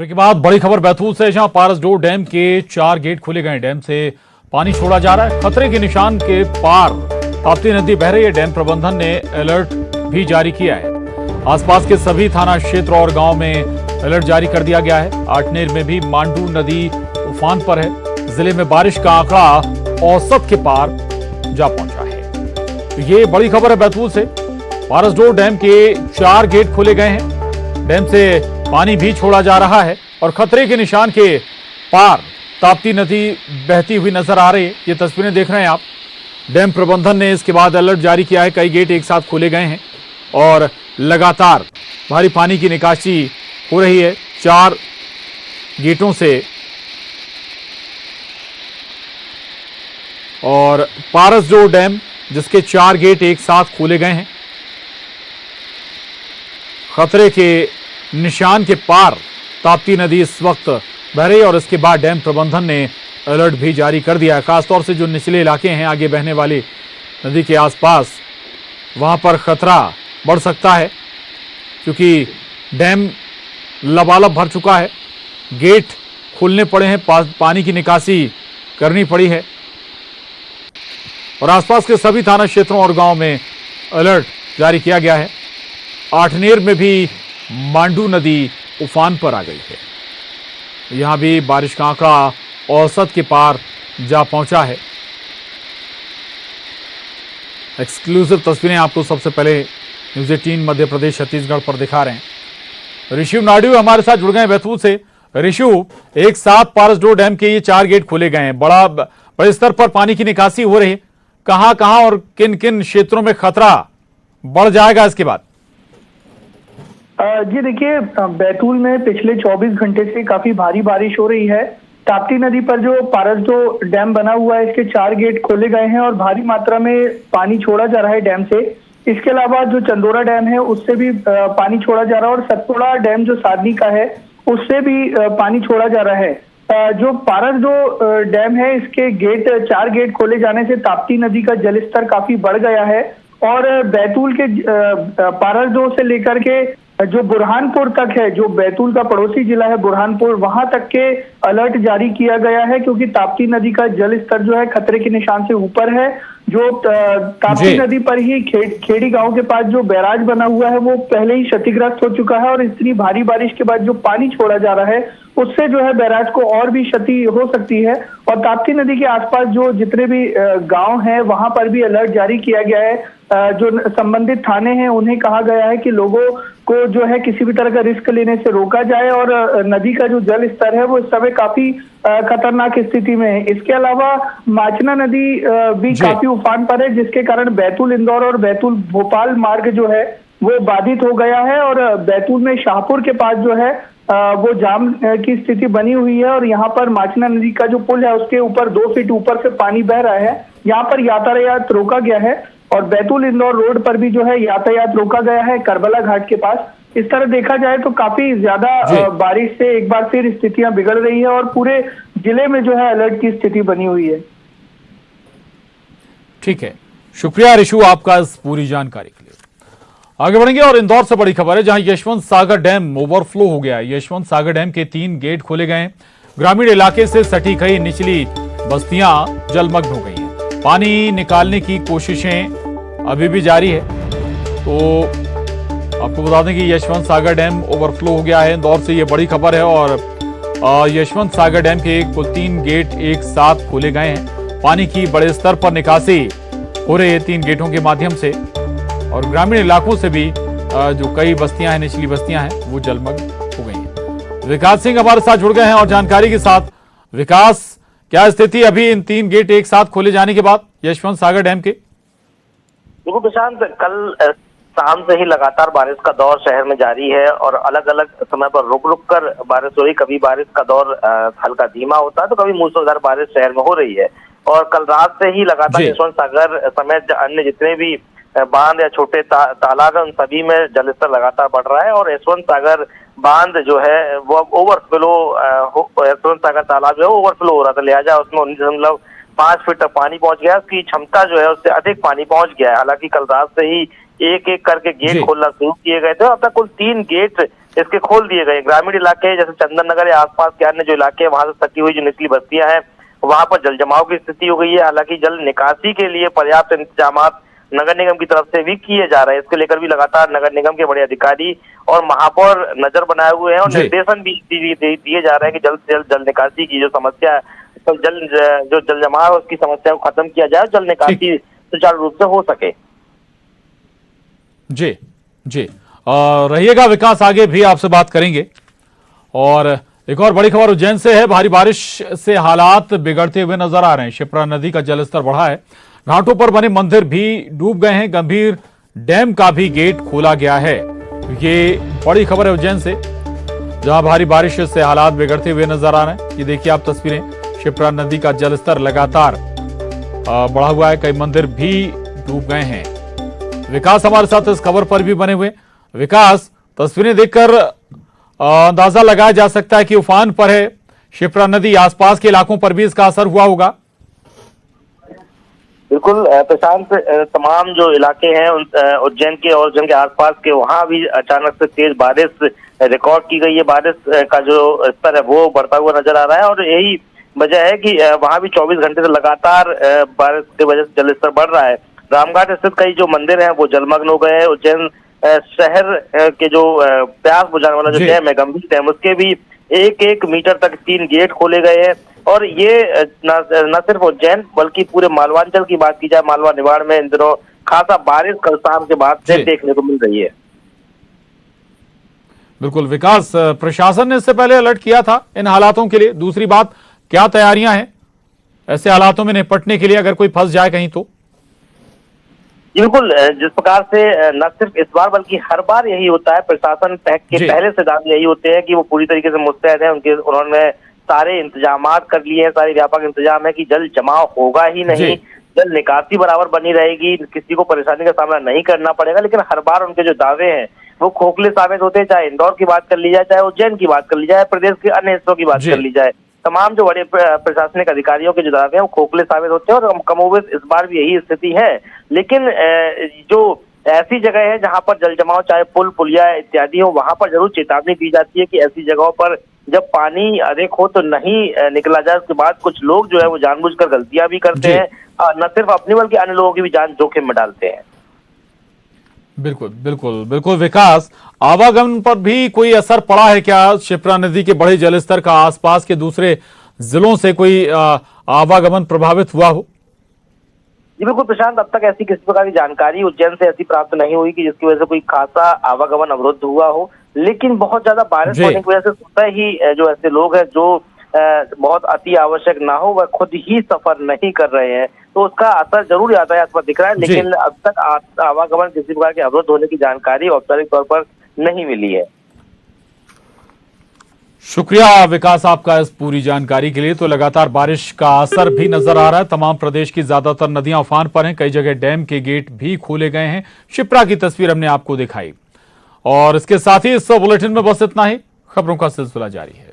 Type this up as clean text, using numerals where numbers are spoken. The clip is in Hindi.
ब्रेक के बाद बड़ी खबर बैतूल से, जहां पारसडोह डैम के 4 गेट खोले गए। डैम से पानी छोड़ा जा रहा है। खतरे के निशान के पार ताप्ती नदी बह रही है। डैम प्रबंधन ने अलर्ट भी जारी किया है। आसपास के सभी थाना क्षेत्र और गांव में अलर्ट जारी कर दिया गया है। आठनेर में भी मांडू नदी उफान पर है। जिले में बारिश का आंकड़ा औसत के पार जा पहुंचा है। तो ये बड़ी खबर है बैतूल से। पारसडोह डैम के 4 गेट खोले गए हैं। डैम से पानी भी छोड़ा जा रहा है और खतरे के निशान के पार ताप्ती नदी बहती हुई नजर आ रही है। ये तस्वीरें देख रहे हैं आप। डैम प्रबंधन ने इसके बाद अलर्ट जारी किया है। कई गेट एक साथ खोले गए हैं और लगातार भारी पानी की निकासी हो रही है 4 गेटों से। और पारसडोह डैम जिसके 4 गेट एक साथ खोले गए हैं, खतरे के निशान के पार ताप्ती नदी इस वक्त बह रही है। और इसके बाद डैम प्रबंधन ने अलर्ट भी जारी कर दिया है। खासतौर से जो निचले इलाके हैं आगे बहने वाली नदी के आसपास, वहां पर खतरा बढ़ सकता है क्योंकि डैम लबालब भर चुका है। गेट खोलने पड़े हैं, पानी की निकासी करनी पड़ी है और आसपास के सभी थाना क्षेत्रों और गांव में अलर्ट जारी किया गया है। आठनेर में भी मांडू नदी उफान पर आ गई है। यहां भी बारिश का आंकड़ा औसत के पार जा पहुंचा है। एक्सक्लूसिव तस्वीरें आपको सबसे पहले न्यूज़ 18 मध्य प्रदेश छत्तीसगढ़ पर दिखा रहे हैं। ऋषि नायडू हमारे साथ जुड़ गए बैतूल से। ऋषि, एक साथ पारसडोह डैम के ये 4 गेट खोले गए हैं। बड़े स्तर पर पानी की निकासी हो रही है। कहां और किन किन क्षेत्रों में खतरा बढ़ जाएगा इसके बाद? जी देखिए, बैतूल में पिछले 24 घंटे से काफी भारी बारिश हो रही है। ताप्ती नदी पर जो पारसडोह डैम बना हुआ है, इसके 4 गेट खोले गए हैं और भारी मात्रा में पानी छोड़ा जा रहा है डैम से। इसके अलावा जो चंदोरा डैम है उससे भी पानी छोड़ा जा रहा है और सतपुड़ा डैम जो सादनी का है उससे भी पानी छोड़ा जा रहा है। जो पारसडोह डैम है, इसके 4 गेट खोले जाने से ताप्ती नदी का जलस्तर काफी बढ़ गया है और बैतूल के पारसडोह से लेकर के जो बुरहानपुर तक है, जो बैतूल का पड़ोसी जिला है बुरहानपुर, वहां तक के अलर्ट जारी किया गया है क्योंकि ताप्ती नदी का जल स्तर जो है खतरे के निशान से ऊपर है। जो ताप्ती नदी पर ही खेड़ी गांव के पास जो बैराज बना हुआ है वो पहले ही क्षतिग्रस्त हो चुका है और इतनी भारी बारिश के बाद जो पानी छोड़ा जा रहा है उससे जो है बैराज को और भी क्षति हो सकती है। और ताप्ती नदी के आसपास जो जितने भी गांव हैं वहां पर भी अलर्ट जारी किया गया है। जो संबंधित थाने हैं उन्हें कहा गया है कि लोगों को जो है किसी भी तरह का रिस्क लेने से रोका जाए और नदी का जो जल स्तर है वो इस समय काफी खतरनाक स्थिति में है। इसके अलावा माचना नदी भी काफी उफान पर है, जिसके कारण बैतूल इंदौर और बैतूल भोपाल मार्ग जो है वो बाधित हो गया है और बैतूल में शाहपुर के पास जो है वो जाम की स्थिति बनी हुई है और यहाँ पर माचना नदी का जो पुल है उसके ऊपर 2 फीट ऊपर से पानी बह रहा है। यहाँ पर यातायात रोका गया है और बैतूल इंदौर रोड पर भी जो है यातायात रोका गया है करबला घाट के पास। इस तरह देखा जाए तो काफी ज्यादा बारिश से एक बार फिर स्थितियां बिगड़ रही है और पूरे जिले में जो है अलर्ट की स्थिति बनी हुई है। ठीक है, शुक्रिया ऋषु आपका इस पूरी जानकारी के लिए। आगे बढ़ेंगे और इंदौर से बड़ी खबर है, जहां यशवंत सागर डैम ओवरफ्लो हो गया है। यशवंत सागर डैम के 3 गेट खोले गए हैं। ग्रामीण इलाके से सटी कई निचली बस्तियां जलमग्न हो गई हैं। पानी निकालने की कोशिशें अभी भी जारी है। तो आपको बता दें कि यशवंत सागर डैम ओवरफ्लो हो गया है। इंदौर से ये बड़ी खबर है और यशवंत सागर डैम के कुल 3 गेट एक साथ खोले गए हैं। पानी की बड़े स्तर पर निकासी हो रही है 3 गेटों के माध्यम से और ग्रामीण इलाकों से भी जो कई बस्तियां हैं, निचली बस्तियां हैं, वो जलमग्न हो गई हैं। विकास सिंह हमारे साथ जुड़ गए हैं और जानकारी के साथ। विकास, क्या स्थिति अभी इन 3 गेट एक साथ खोले जाने के बाद यशवंत सागर डैम के? देखो प्रशांत, कल शाम से ही लगातार बारिश का दौर शहर में जारी है और अलग अलग समय पर रुक रुक कर बारिश हो रही। कभी बारिश का दौर हल्का धीमा होता है तो कभी मूसलाधार बारिश शहर में हो रही है। और कल रात से ही लगातार यशवंत सागर समेत अन्य जितने भी बांध या छोटे तालाब है उन सभी में जलस्तर लगातार बढ़ रहा है और यशवंत सागर बांध जो है वो ओवरफ्लो, यशवंत सागर तालाब जो है ओवरफ्लो हो रहा था, लिहाजा उसमें 19.5 फीट तक पानी पहुंच गया। उसकी क्षमता जो है उससे अधिक पानी पहुंच गया है। हालांकि कल रात से ही एक एक करके गेट खोलना शुरू किए गए थे। अब तक कुल 3 गेट इसके खोल दिए गए। ग्रामीण इलाके जैसे चंदन नगर या आसपास के अन्य जो इलाके हैं वहां से सटी हुई जो निचली बस्तियां हैं वहां पर जल जमाव की स्थिति हो गई है। हालांकि जल निकासी के लिए पर्याप्त इंतजाम नगर निगम की तरफ से भी किए जा रहे हैं। इसको लेकर भी लगातार नगर निगम के बड़े अधिकारी और महापौर नजर बनाए हुए हैं और निर्देशन भी दिए जा रहे हैं कि जल्द से जल्द जल निकासी की जो समस्या है, तो जल जमाव है उसकी समस्या को खत्म किया जाए, जल निकासी सुचारू रूप से हो सके। जी जी, रहिएगा विकास, आगे भी आपसे बात करेंगे। और एक और बड़ी खबर उज्जैन से है। भारी बारिश से हालात बिगड़ते हुए नजर आ रहे हैं। शिप्रा नदी का जलस्तर बढ़ा है, घाटों पर बने मंदिर भी डूब गए हैं, गंभीर डैम का भी गेट खोला गया है। ये बड़ी खबर है उज्जैन से, जहां भारी बारिश से हालात बिगड़ते हुए नजर आ रहे हैं। ये देखिए आप तस्वीरें, शिप्रा नदी का जलस्तर लगातार बढ़ा हुआ है, कई मंदिर भी डूब गए हैं। विकास हमारे साथ इस खबर पर भी बने हुए। विकास, तस्वीरें देखकर अंदाजा लगाया जा सकता है कि उफान पर है शिप्रा नदी, आसपास के इलाकों पर भी इसका असर हुआ होगा। बिल्कुल प्रशांत, तमाम जो इलाके हैं उज्जैन के और उज्जैन के आसपास के वहां भी अचानक से तेज बारिश रिकॉर्ड की गई है। बारिश का जो स्तर है वो बढ़ता हुआ नजर आ रहा है और यही वजह है कि वहां भी 24 घंटे से लगातार बारिश की वजह से जलस्तर बढ़ रहा है। रामघाट स्थित कई जो मंदिर हैं वो जलमग्न हो गए हैं। उज्जैन शहर के जो प्यास बुझाने वाला जो डैम है, गंभीर डैम, उसके भी 1-1 मीटर तक 3 गेट खोले गए हैं। और ये न सिर्फ उज्जैन बल्कि पूरे मालवांचल की बात की जाए, मालवा निवाड़ में इन दिनों खासा बारिश कल शाम के बाद से देखने को मिल रही है। बिल्कुल विकास, प्रशासन ने इससे पहले अलर्ट किया था इन हालातों के लिए। दूसरी बात, क्या तैयारियां हैं ऐसे हालातों में निपटने के लिए अगर कोई फंस जाए कहीं तो? बिल्कुल, जिस प्रकार से न सिर्फ इस बार बल्कि हर बार यही होता है, प्रशासन के पहले सिद्धांत यही होते हैं कि वो पूरी तरीके से मुस्तैद है। उन्होंने सारे इंतजाम कर लिए हैं, सारे व्यापक इंतजाम है कि जल जमाव होगा ही नहीं, जल निकासी बराबर बनी रहेगी, किसी को परेशानी का सामना नहीं करना पड़ेगा। लेकिन हर बार उनके जो दावे हैं वो खोखले साबित होते हैं। चाहे इंदौर की बात कर ली जाए, चाहे उज्जैन की बात कर ली जाए, प्रदेश के अन्य हिस्सों की बात कर ली जाए, तमाम जो बड़े प्रशासनिक अधिकारियों के जो दावे हैं वो खोखले साबित होते हैं और कमोबेश इस बार भी यही स्थिति है। लेकिन जो ऐसी जगह है जहां पर जल जमाव, चाहे पुल पुलिया इत्यादि हो, वहां पर जरूर चेतावनी दी जाती है कि ऐसी जगहों पर जब पानी अधिक हो तो नहीं निकला जाए। उसके बाद कुछ लोग जो है वो जानबूझकर गलतियां भी करते हैं, न सिर्फ अपनी बल्कि अन्य लोगों की भी जान जोखिम में डालते हैं। बिल्कुल बिल्कुल बिल्कुल विकास, आवागमन पर भी कोई असर पड़ा है क्या? शिप्रा नदी के बढ़े जलस्तर का आसपास के दूसरे जिलों से कोई आवागमन प्रभावित हुआ हो? जी बिल्कुल प्रशांत, अब तक ऐसी किसी प्रकार की जानकारी उज्जैन से ऐसी प्राप्त नहीं हुई कि जिसकी वजह से कोई खासा आवागमन अवरुद्ध हुआ हो। लेकिन बहुत ज्यादा बारिश होने की वजह से स्वतः ही जो ऐसे लोग हैं जो बहुत अति आवश्यक ना हो वह खुद ही सफर नहीं कर रहे हैं, तो उसका असर जरूर यातायात पर दिख रहा है। लेकिन अब तक आवागमन किसी प्रकार के अवरुद्ध होने की जानकारी औपचारिक तौर पर नहीं मिली है। शुक्रिया विकास आपका इस पूरी जानकारी के लिए। तो लगातार बारिश का असर भी नजर आ रहा है। तमाम प्रदेश की ज्यादातर नदियां उफान पर हैं, कई जगह डैम के गेट भी खोले गए हैं। शिप्रा की तस्वीर हमने आपको दिखाई और इसके साथ ही इस बुलेटिन में बस इतना ही। खबरों का सिलसिला जारी है।